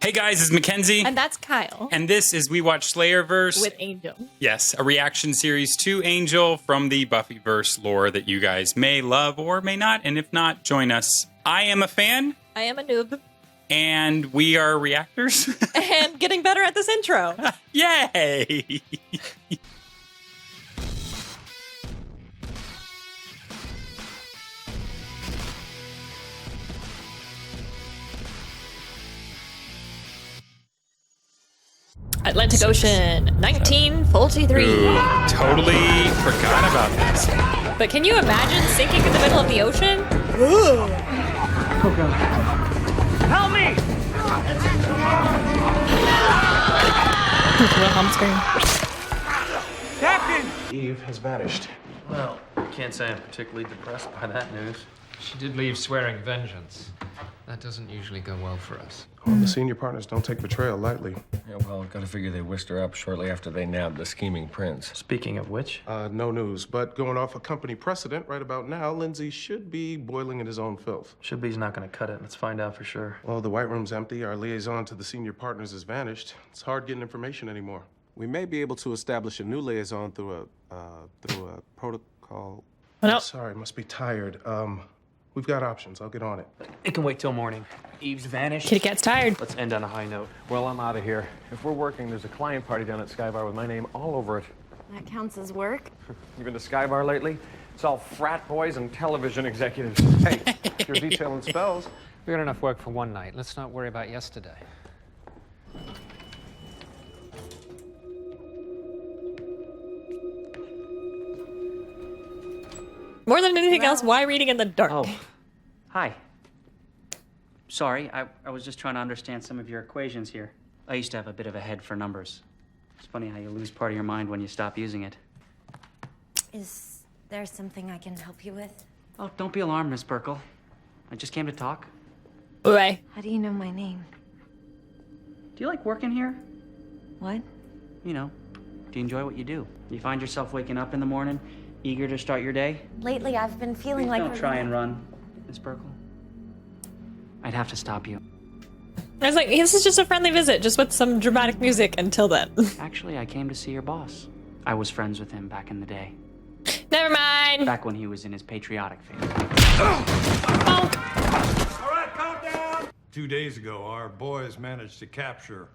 Hey guys, it's Mackenzie. And that's Kyle. And this is We Watch Slayerverse. With Angel. Yes, a reaction series to Angel from the Buffyverse lore that you guys may love or may not. And if not, join us. I am a fan. I am a noob. And we are reactors. And getting better at this intro. Yay! Atlantic Ocean, 1943. Ooh, totally forgot about this. But can you imagine sinking in the middle of the ocean? Oh god. Help me! Wilhelm scream. Captain! Eve has vanished. Well, can't say I'm particularly depressed by that news. She did leave swearing vengeance. That doesn't usually go well for us. Well, the senior partners don't take betrayal lightly. Yeah, well, gotta figure they whisked her up shortly after they nabbed the scheming prince. Speaking of which, No news, but going off a company precedent right about now, Lindsay should be boiling in his own filth. should be's not gonna cut it. Let's find out for sure. Well, the White Room's empty. Our liaison to the senior partners has vanished. It's hard getting information anymore. We may be able to establish a new liaison through a protocol. Oh, no. Sorry, must be tired. We've got options. I'll get on it. It can wait till morning. Eve's vanished. Kitty cat's tired. Let's end on a high note. Well, I'm out of here. If we're working, there's a client party down at Skybar with my name all over it. That counts as work. You been to Skybar lately? It's all frat boys and television executives. Hey, if you're detailing spells. We got enough work for one night. Let's not worry about yesterday. More than anything else, why reading in the dark? Oh, hi. Sorry, I was just trying to understand some of your equations here. I used to have a bit of a head for numbers. It's funny how you lose part of your mind when you stop using it. Is there something I can help you with? Oh, don't be alarmed, Miss Burkle. I just came to talk. Right. How do you know my name? Do you like working here? What? You know, do you enjoy what you do? You find yourself waking up in the morning, eager to start your day? Lately, I've been feeling Please like... don't try and run, Miss Burkle. I'd have to stop you. I was like, this is just a friendly visit, just with some dramatic music until then. Actually, I came to see your boss. I was friends with him back in the day. Never mind. Back when he was in his patriotic phase. Oh. 2 days ago, our boys managed to capture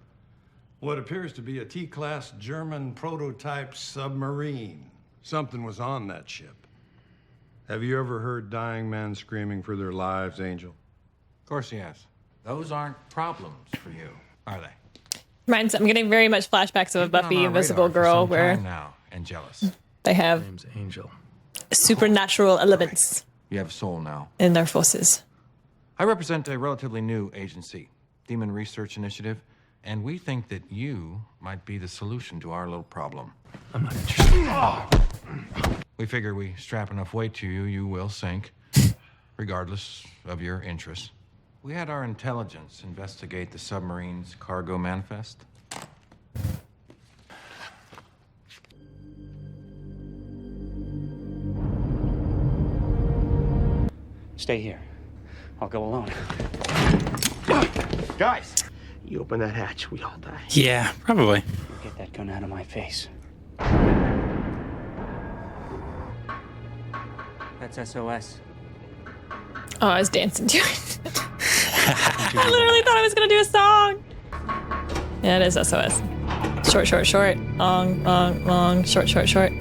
what appears to be a T-class German prototype submarine. Something was on that ship. Have you ever heard dying men screaming for their lives, Angel? Of course he has. Those aren't problems for you, are they? I'm getting very much flashbacks of a Buffy Invisible Girl where now and jealous. they have Name's Angel. supernatural elements You have a soul now. in their forces. I represent a relatively new agency, Demon Research Initiative, and we think that you might be the solution to our little problem. I'm not interested. We figure we strap enough weight to you, you will sink, regardless of your interests. We had our intelligence investigate the submarine's cargo manifest. Stay here. I'll go alone. Guys! You open that hatch, we all die. Yeah, probably. Get that gun out of my face. That's SOS. Oh, I was dancing to it. I literally thought I was gonna do a song. Yeah, it is SOS. Short, short, short. Long, long, long. Short, short, short.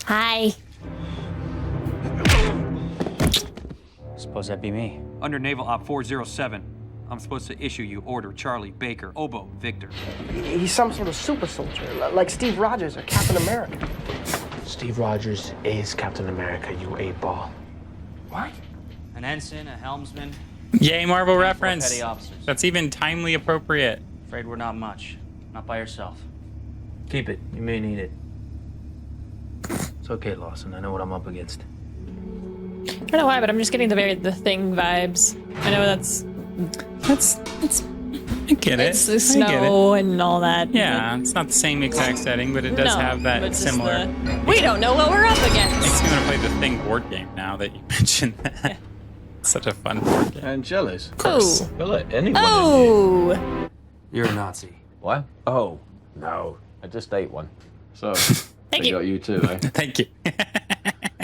Hi. Suppose that'd be me. Under Naval Op 407, I'm supposed to issue you Order Charlie Baker, Oboe Victor. He's some sort of super soldier, like Steve Rogers or Captain America. Steve Rogers is Captain America, you eight-ball. What? An ensign, a helmsman. Yay, Marvel Petty reference. officers. That's even timely appropriate. Afraid we're not much. Not by yourself. Keep it. You may need it. It's okay, Lawson. I know what I'm up against. I don't know why, but I'm just getting the Thing vibes. I know that's I get it. it's the I get snow and all that. Yeah, it's not the same exact setting, but it does No, have but that just similar. we don't know what we're up against. Makes me want to play the Thing board game now that you mentioned that. Such a fun board game. Angelus. Oh. You'll let anyone Oh. You're a Nazi. What? Oh, no. I just ate one. So, Thank you. got you too, eh? Thank you.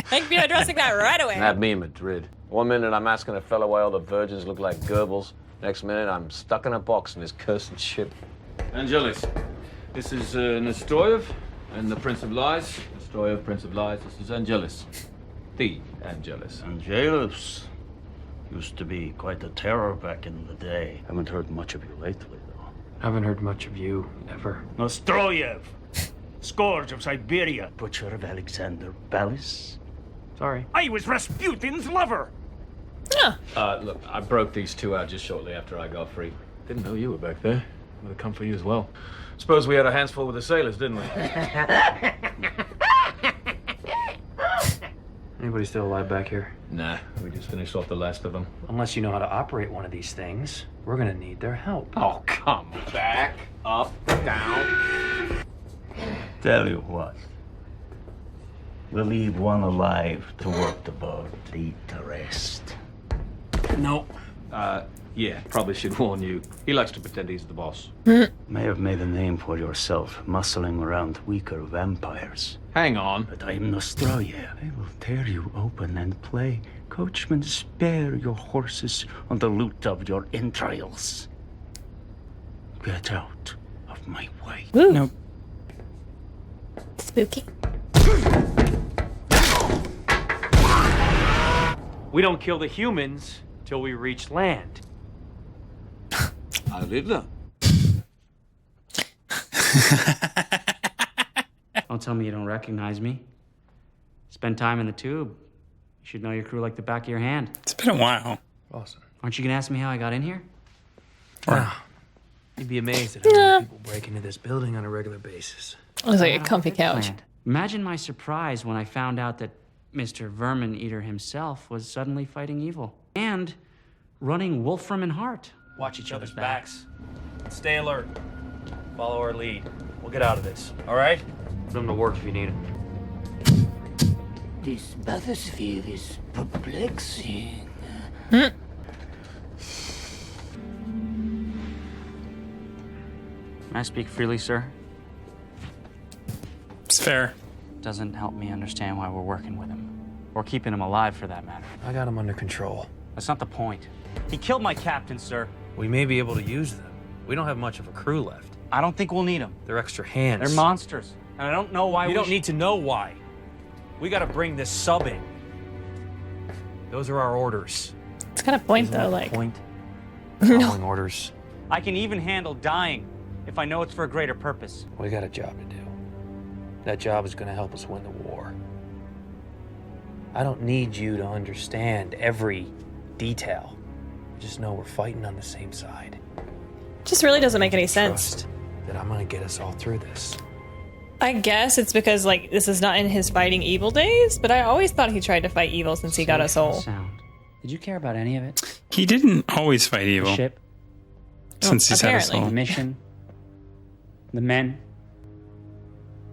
Thank you for addressing that right away. Had me in Madrid. One minute I'm asking a fellow why all the virgins look like Goebbels. Next minute I'm stuck in a box in this cursed ship. Angelus, this is Nestroyev and the Prince of Lies. Nestroyev, Prince of Lies. This is Angelus. The Angelus. Angelus used to be quite a terror back in the day. Haven't heard much of you lately, though. Haven't heard much of you, ever. Nestroyev, scourge of Siberia, butcher of Alexander Palace. Sorry. I was Rasputin's lover. Look, I broke these two out just shortly after I got free. Didn't know you were back there. Would have come for you as well. Suppose we had our hands full with the sailors, didn't we? Anybody still alive back here? Nah, we just finished off the last of them. Unless you know how to operate one of these things, we're gonna need their help. Oh, come back, up, down. Tell you what. We'll leave one alive to work the boat. Leave the rest. No. Yeah, probably should warn you. He likes to pretend he's the boss. May have made a name for yourself, muscling around weaker vampires. Hang on. But I'm Nostroyev. I will tear you open and play coachman, spare your horses on the loot of your entrails. Get out of my way. Ooh. Nope. Spooky. We don't kill the humans till we reach land. I did that. Don't tell me you don't recognize me. Spend time in the tube. You should know your crew like the back of your hand. It's been a while. Awesome. Aren't you gonna ask me how I got in here? You'd be amazed at how many people break into this building on a regular basis. It was like a comfy couch. Planned. Imagine my surprise when I found out that Mr. Vermin Eater himself was suddenly fighting evil. And running Wolfram and Hart. Watch each other's backs. Stay alert. Follow our lead. We'll get out of this, all right? Put them to work if you need it. This bathysphere is perplexing. May I speak freely, sir? It's fair. Doesn't help me understand why we're working with him. Or keeping him alive, for that matter. I got him under control. That's not the point. He killed my captain, sir. We may be able to use them. We don't have much of a crew left. I don't think we'll need them. They're extra hands. They're monsters. And I don't know why You don't need to know why. We gotta bring this sub in. Those are our orders. It's kind of point Isn't though, that the like. point? Following orders. I can even handle dying if I know it's for a greater purpose. We got a job to do. That job is gonna help us win the war. I don't need you to understand every detail. Just know we're fighting on the same side. Just really doesn't make any sense. Trust that I'm gonna get us all through this. I guess it's because like this is not in his fighting evil days, but I always thought he tried to fight evil since he got a soul. Sound. Did you care about any of it? He didn't always fight evil. The ship, Since he's had a soul. the mission, the men?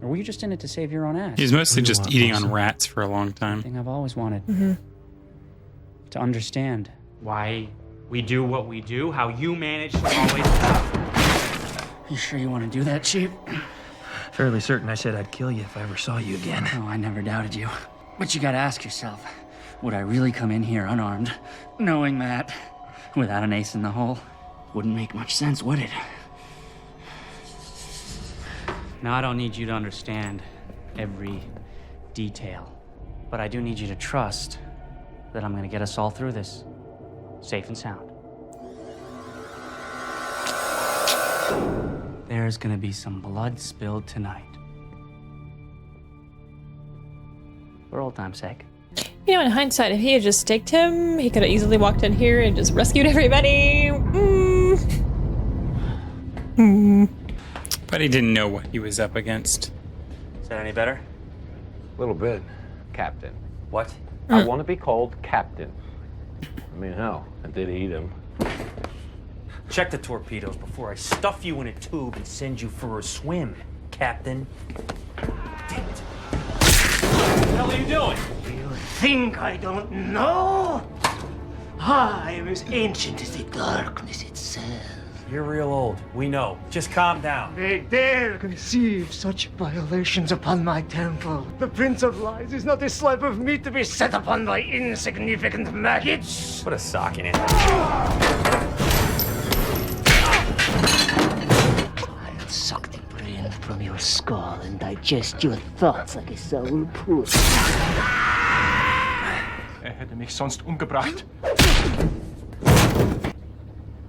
Or were you just in it to save your own ass? He's mostly just eating on rats for a long time. Thing I've always wanted. Mm-hmm. To understand why we do what we do, how you manage to always... You sure you want to do that, Chief? Fairly certain I said I'd kill you if I ever saw you again. Oh, I never doubted you. But you gotta ask yourself, would I really come in here unarmed, knowing that, without an ace in the hole? Wouldn't make much sense, would it? Now, I don't need you to understand every detail, but I do need you to trust that I'm gonna get us all through this, safe and sound. There's gonna be some blood spilled tonight. For old time's sake. You know, in hindsight, if he had just staked him, he could have easily walked in here and just rescued everybody. But he didn't know what he was up against. Is that any better? A little bit. Captain. What? I want to be called Captain. I mean, hell, I did eat him. Check the torpedoes before I stuff you in a tube and send you for a swim, Captain. Damn it. What the hell are you doing? You think I don't know? I am as ancient as the darkness itself. You're real old. We know. Just calm down. They dare conceive such violations upon my temple. The Prince of Lies is not a slab of meat to be set upon by insignificant maggots. Put a sock in it. I'll suck the brain from your skull and digest your thoughts like a sour puss. Hätte mich sonst umgebracht.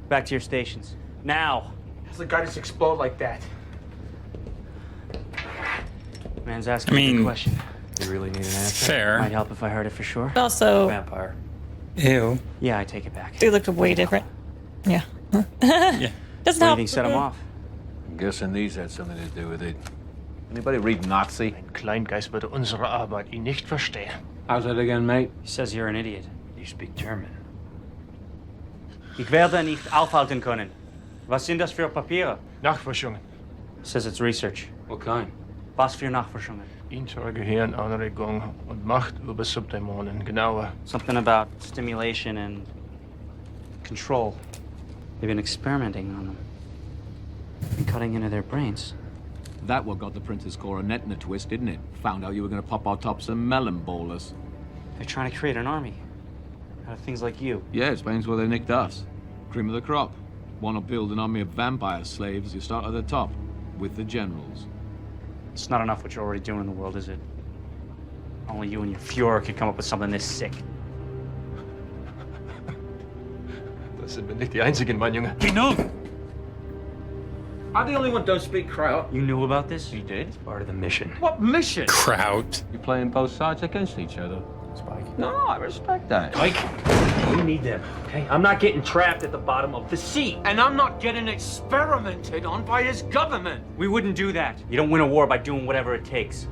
Back to your stations. Now! How's the guy just explode like that? Man's asking me a question. You really need an answer? Fair. Might help if I heard it for sure. Also, Vampire. Ew. Yeah, I take it back. they looked way different. Yeah. Yeah. Doesn't What do you help. think set him off? I'm guessing these had something to do with it. Anybody read Nazi? Ein Kleingeist würde unsere Arbeit ihn nicht verstehen. How's that again, mate? He says you're an idiot. You speak German. Ich werde nicht aufhalten können. Was sind das für Papiere? Nachforschungen. Says it's research. What kind? Was für Nachforschungen? Innere Gehirnanregung und Macht über Subdämonen. Genauer. Something about stimulation and control. They've been experimenting on them. Been cutting into their brains. That what got the Princess Coronet in a twist, didn't it? Found out you were gonna pop our tops and melon ballers. They're trying to create an army out of things like you. Yeah, explains why they nicked us. Cream of the crop. Want to build an army of vampire slaves, you start at the top, with the generals. It's not enough what you're already doing in the world, is it? Only you and your Führer could come up with something this sick. Das sind wir nicht die Einzigen, mein Junge. Genug! I'm the only one who don't speak kraut. You knew about this? He did? It's part of the mission. What mission? Kraut. You're playing both sides against each other. Spike. No, I respect that. Mike, we need them, okay? I'm not getting trapped at the bottom of the sea. And I'm not getting experimented on by his government. We wouldn't do that. You don't win a war by doing whatever it takes.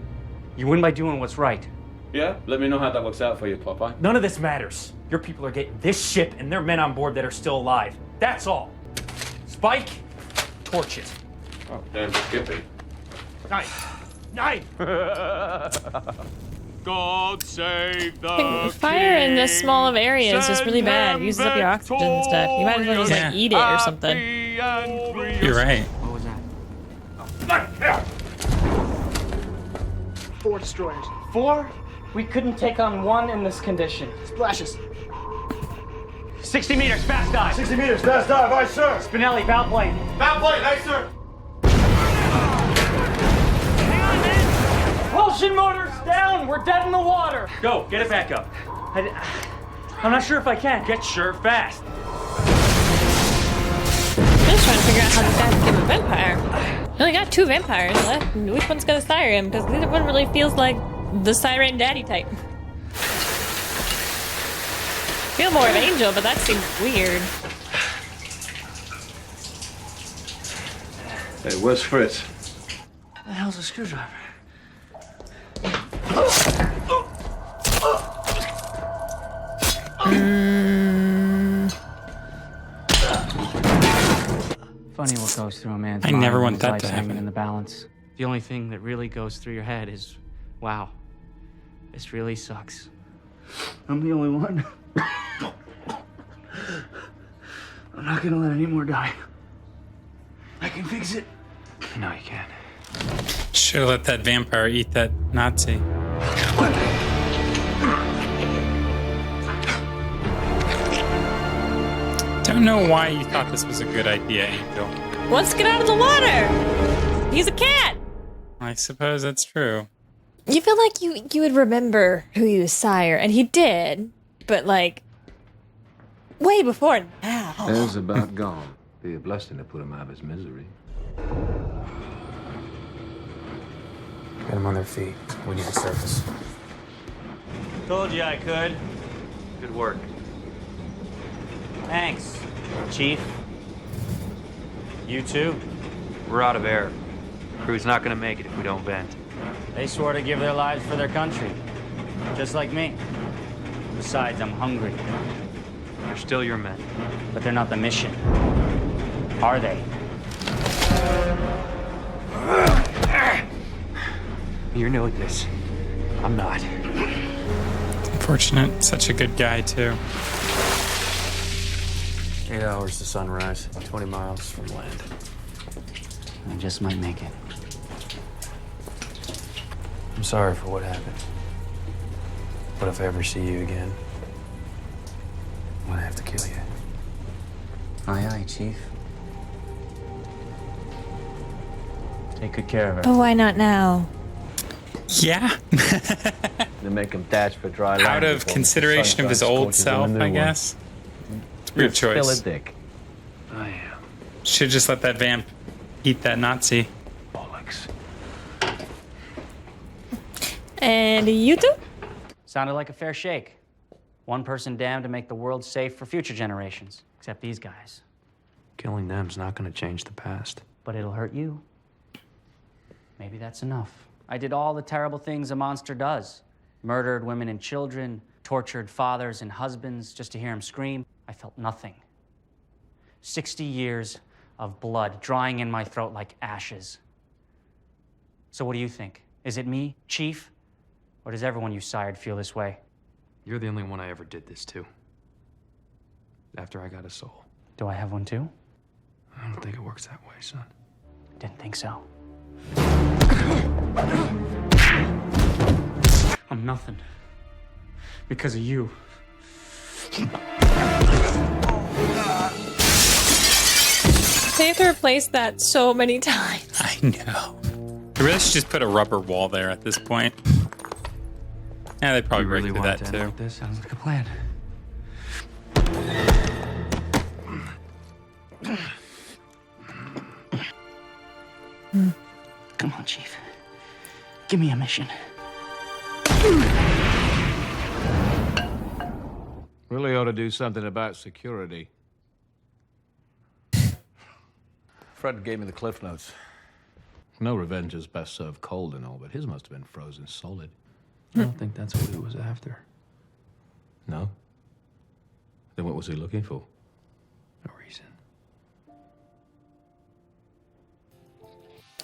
You win by doing what's right. Yeah? Let me know how that works out for you, Popeye. None of this matters. Your people are getting this ship and their men on board that are still alive. That's all. Spike, torch it. Oh, damn Skippy. Nein! Nein! God save the Fire in this small of area is just really bad. It uses up your oxygen and stuff. You might as well just like eat it or something. You're right. What was that? 4 destroyers. 4? We couldn't take on 1 in this condition. Splashes. 60 meters, fast dive. 60 meters, fast dive, aye, sir. Spinelli, bow plane. Bow plane, aye, sir. Propulsion motors down. We're dead in the water. Go, get it back up. I'm not sure if I can. Get sure fast. I'm just trying to figure out how this guy became a vampire. We only got 2 vampires left. Which one's gonna sire him? Because neither one really feels like the Siren Daddy type. Feel more of Angel, but that seems weird. Hey, where's Fritz? The hell's a screwdriver? Funny what goes through a man's mind. I never when want his that life's to hanging happen. in the balance. The only thing that really goes through your head is, wow, this really sucks. I'm the only one. I'm not gonna let any more die. I can fix it. No, you can't. Should have let that vampire eat that Nazi. Don't know why you thought this was a good idea, Angel. Let's get out of the water. He's a cat. I suppose that's true. You feel like you would remember who you sire, and he did, but like way before now. There's about gone. Be a blessing to put him out of his misery. Get them on their feet. We need to surface. Told you I could. Good work. Thanks, Chief. You too? We're out of air. Crew's not gonna make it if we don't bend. They swore to give their lives for their country. Just like me. Besides, I'm hungry. They're still your men. But they're not the mission. Are they? You're new at this. I'm not. Unfortunate. Such a good guy, too. 8 hours to sunrise, 20 miles from land. I just might make it. I'm sorry for what happened. But if I ever see you again, I'm gonna have to kill you. Aye, aye, Chief. Take good care of her. But why not now? Yeah. They make him dash for dry land. Out of before consideration of his sunshine old scorches him a self, new I one. guess. It's a weird You're choice. Still a dick. I am. Should just let that vamp eat that Nazi. Bollocks. And you two? Sounded like a fair shake. One person damned to make the world safe for future generations. Except these guys. Killing them's not gonna change the past. But it'll hurt you. Maybe that's enough. I did all the terrible things a monster does. Murdered women and children, tortured fathers and husbands just to hear him scream. I felt nothing. 60 years of blood drying in my throat like ashes. So what do you think? Is it me, Chief? Or does everyone you sired feel this way? You're the only one I ever did this to. After I got a soul. Do I have one too? I don't think it works that way, son. Didn't think so. I'm nothing. Because of you. They have to replace that so many times. I know. They really should just put a rubber wall there at this point. Yeah, they probably really break through want that to too. end like this? Sounds like a plan. Come on, Chief. Give me a mission. Really ought to do something about security. Fred gave me the cliff notes. No revenge is best served cold and all, but his must have been frozen solid. I don't think that's what he was after. No? Then what was he looking for? No reason.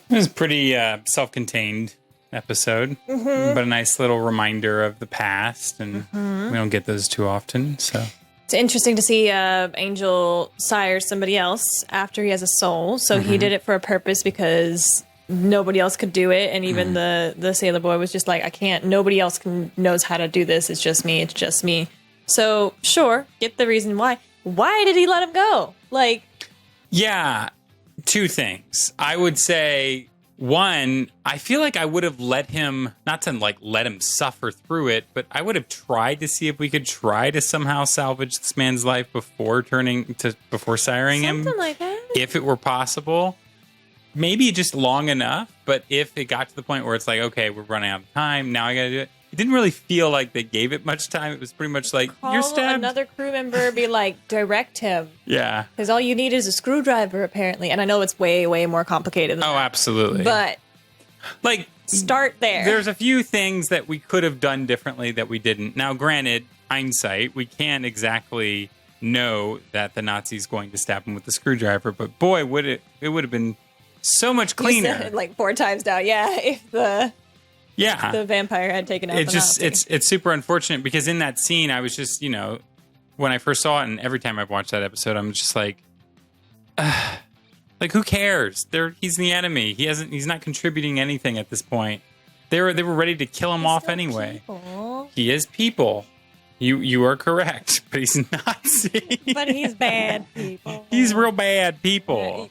It was a pretty self-contained episode, but a nice little reminder of the past, and we don't get those too often. So It's interesting to see Angel sire somebody else after he has a soul. So he did it for a purpose because nobody else could do it, and even the sailor boy was just like, I can't. Nobody else knows how to do this. It's just me. It's just me. So sure, get the reason why. Why did he let him go? Like, yeah, two things. I would say, one, I feel like I would have let him, not to like let him suffer through it, but I would have tried to see if we could try to somehow salvage this man's life before siring him. something like that. If it were possible. Maybe just long enough, but if it got to the point where it's like, okay, we're running out of time, now I gotta do it. It didn't really feel like they gave it much time. It was pretty much like, you're Call stabbed. another crew member, be like, direct him. Yeah. Because all you need is a screwdriver, apparently. And I know it's way, way more complicated than Oh, that. absolutely. But like, start there. There's a few things that we could have done differently that we didn't. Now, granted, hindsight, we can't exactly know that the Nazi's going to stab him with the screwdriver, but boy, it would have been so much You cleaner. said it like 4 times now. Yeah, if the vampire had taken out It the just Nazi. it's super unfortunate because in that scene I was just, when I first saw it, and every time I've watched that episode, I'm just like who cares? He's the enemy. He's not contributing anything at this point. They were ready to kill him off anyway. People. He is people. You are correct, but he's Nazi. But he's bad people. He's real bad people.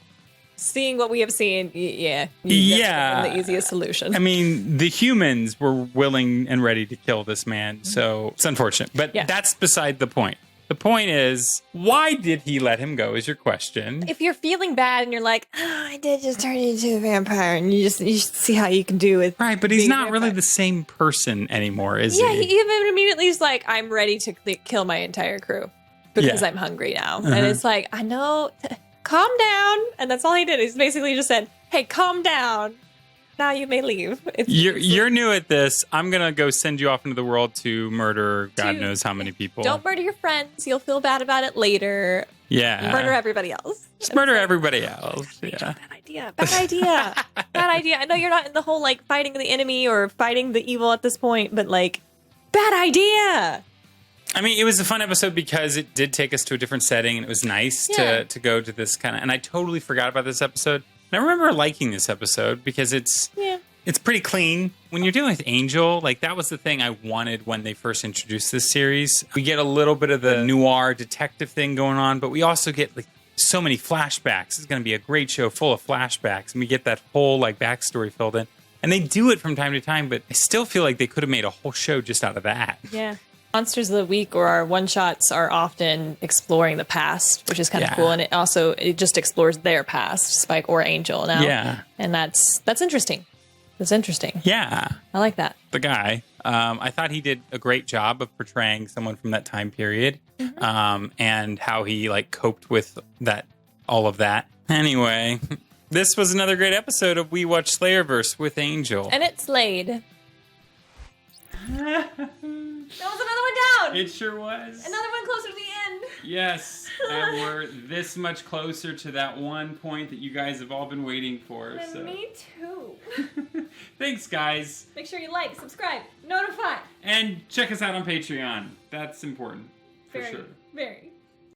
Seeing what we have seen, yeah. Yeah. The easiest solution. I mean, the humans were willing and ready to kill this man, so it's unfortunate. But that's beside the point. The point is, why did he let him go is your question. If you're feeling bad and you're like, I did just turn into a vampire, and you see how you can do it. Right, but he's not really the same person anymore, is he? Yeah, he even immediately is like, I'm ready to kill my entire crew because I'm hungry now. And it's like, I know, calm down. And that's all he did. He's basically just said, hey, calm down. Now you may leave. You're new at this. I'm going to go send you off into the world to murder God knows how many people. Don't murder your friends. You'll feel bad about it later. Yeah. Murder everybody else. Just murder everybody else. Yeah. Bad idea. Bad idea. I know you're not in the whole like fighting the enemy or fighting the evil at this point, but like, bad idea. I mean, it was a fun episode because it did take us to a different setting, and it was nice to go to this kind of... And I totally forgot about this episode. And I remember liking this episode because it's pretty clean. When you're dealing with Angel, like, that was the thing I wanted when they first introduced this series. We get a little bit of the noir detective thing going on, but we also get, like, so many flashbacks. It's going to be a great show full of flashbacks, and we get that whole, like, backstory filled in. And they do it from time to time, but I still feel like they could have made a whole show just out of that. Yeah. Monsters of the Week or our one-shots are often exploring the past, which is kind of cool. And it just explores their past, Spike or Angel now. Yeah. And that's interesting. That's interesting. Yeah. I like that. The guy, I thought he did a great job of portraying someone from that time period, and how he, like, coped with all of that. Anyway, this was another great episode of We Watch Slayerverse with Angel. And it slayed. That was another one down. It sure was. Another one closer to the end. Yes, and we're this much closer to that one point that you guys have all been waiting for. And so. Me too. Thanks, guys. Make sure you like, subscribe, notify. And check us out on Patreon. That's important, for Very, sure. very.